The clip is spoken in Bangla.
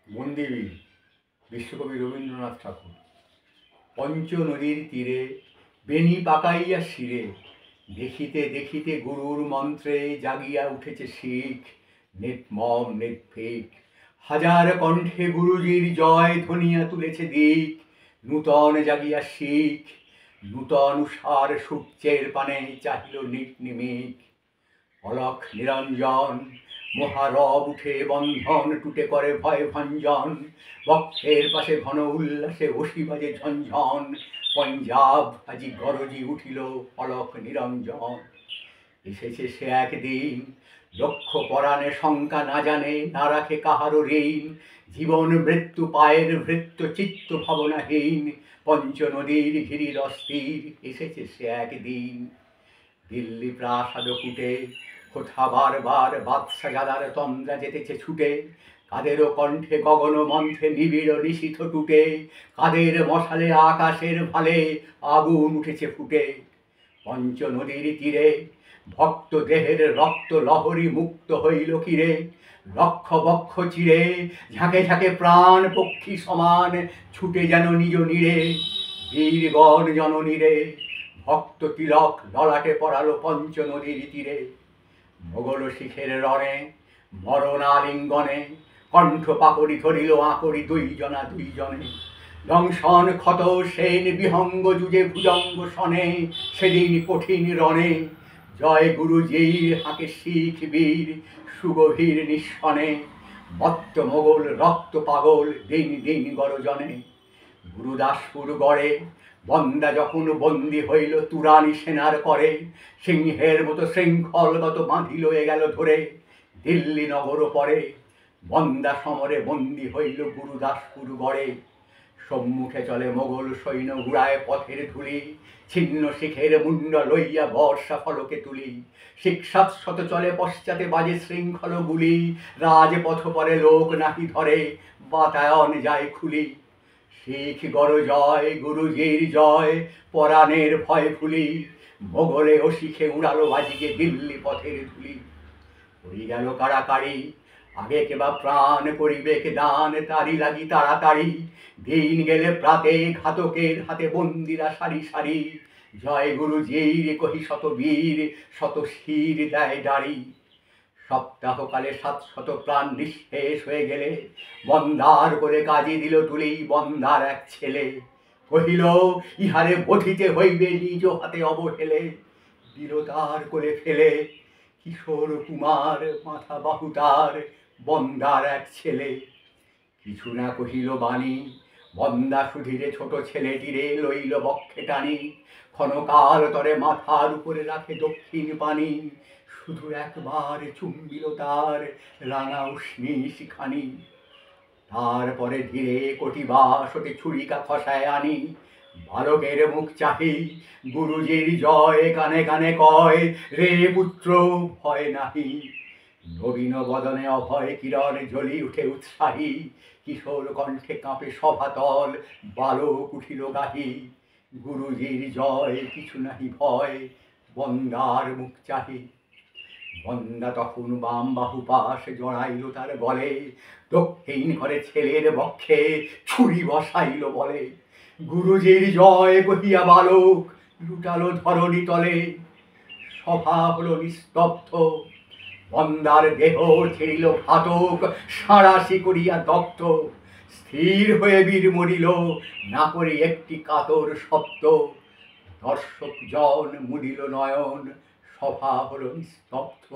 মন্দিবিল বিশ্বকবি রবীন্দ্রনাথ ঠাকুর। পঞ্চ নদীর তীরে বেণী পাকাইয়া শিরে, দেখিতে দেখিতে গুরুর মন্ত্রে জাগিয়া উঠেছে শিখ, নির্মম নির্ভীক। হাজার কণ্ঠে গুরুজির জয় ধ্বনিয়া তুলেছে দিক, নূতন জাগিয়া শিখ, নূতন উষার সূর্যের পানে চাহিল নির্নিমিক। অলক নিরঞ্জন মহারব উঠে বন্ধন টুটে করে ভয় ভঞ্জন, বক্ষের পাশে ঘন উল্লাসে ওসি বাজে ঝনঝন, পঞ্জাব আজি গরজি উঠিল অলক নিরঞ্জন। এসেছে সে একদিন লক্ষ পরাণে শঙ্কা না জানে, না রাখে কাহারও ঋণ, জীবন মৃত্যু পায়ের ভৃত্য চিত্ত ভাবনাহীন, পঞ্চ নদীর ঘিরির অস্থির এসেছে সে একদিন। দিল্লি প্রাসাদ কুটে কোথা বারবার বাদশা জাদার তন্দ্রা যেতেছে ছুটে, কাদেরও কণ্ঠে গগন মন্থে নিবিড় নিশীথ টুটে, কাদের মশালে আকাশের ভালে আগুন উঠেছে ফুটে। পঞ্চ নদীর তীরে ভক্ত দেহের রক্ত লহরী মুক্ত হইল কিরে, লক্ষ বক্ষ চিরে ঝাঁকে ঝাঁকে প্রাণ পক্ষী সমান ছুটে যেন নিজ নীড়ে, বীরগণ জননীরে ভক্ত তিলক ললাটে পড়ালো পঞ্চ নদীর তীরে। মোগল শিখের রণে মরণালিঙ্গনে কণ্ঠ পাকড়ি ধরিল আঁকড়ি দুইজনে, দংশন ক্ষত সেন বিহঙ্গ যুজে ভুজঙ্গ শনে, সেদিন কঠিন রণে জয় গুরুজির হাঁকে শিখ বীর সুগভীর নিঃসনে, মত্ত মোগল রক্ত পাগল দিন দিন গরজনে। গুরুদাসপুর গড়ে বন্দা যখন বন্দী হইল তুরানি সেনার করে, সিংহের মতো শৃঙ্খলগত বাঁধিল এ গেল ধরে, দিল্লি নগর পরে বন্দা সমরে বন্দী হইল গুরুদাসপুর গড়ে। সম্মুখে চলে মোগল সৈন্য উড়ায় পথের ধুলি, ছিন্ন শিখের মুন্ড লইয়া বর্ষা ফলকে তুলি, শিক্ষাৎশত চলে পশ্চাতে বাজে শৃঙ্খল গুলি, রাজপথ পরে লোক নাহি ধরে বাতায়ন যায় খুলি। শিখ গড় জয় গুরুজির জয় পরাণের ভয় ভুলি, মোগলে ও শিখে উড়ালো বাজিকে দিল্লি পথের ধুলি। হয়ে গেল কাড়াকাড়ি আগে কেবা প্রাণ করিবে কে দান, তারি লাগি তাড়াতাড়ি দিন গেলে প্রাতে ঘাতকের হাতে বন্দিরা সারি সারি, জয় গুরুজির কহি শত বীর শত শির দেয় ডারি। সপ্তাহকালে 700 প্রাণ নিঃশেষ হয়ে গেলে, বন্দার করে কাজে দিল তুলি বন্দার এক ছেলে, কহিল ইহারে বধিতে হইবে নিজ হাতে অবহেলে, দিল তার করে ফেলে কিশোর কুমার মাথা বাহু তার বন্দার এক ছেলে। কিছু না কহিল বাণী বন্দা সুধীরে ছোট ছেলেটিরে লইল বক্ষে টানি, ক্ষণকাল তরে মাথার উপরে রাখে দক্ষিণ পানি, শুধু একবার চুম্বিল তার রাঙা উষ্ণীষ খানি। তারপরে ধীরে কটিবাসতে ছুরিকা খসায় আনি, বালকের মুখ চাহি গুরুজির জয় কানে কানে কয়, রে পুত্র ভয় নাহি। নবীন বদনে অভয় কিরণ জ্বলি উঠে উৎসাহী, কিশোর কণ্ঠে কাঁপে সভাতল বালক উঠিল গাহি, গুরুজির জয় কিছু নাহি ভয় বন্দার মুখ চাহি। বন্দা তখন বাম বাহু পাশ জড়াইল তার গলে, দক্ষিণ ঘরে ছেলের বক্ষে ছুরি বসাইল বলে, গুরুজির জয় কহিয়া বালক লুটালো ধরণী তলে। সভা হলো নিস্তব্ধ, বন্দার দেহ ছিঁড়িল ঘাতক সাঁড়াশি করিয়া দগ্ধ, স্থির হয়ে বীর মরিল না করি একটি কাতর শব্দ। দর্শক জন মুদিল নয়ন, সভা হলো নিস্তব্ধ।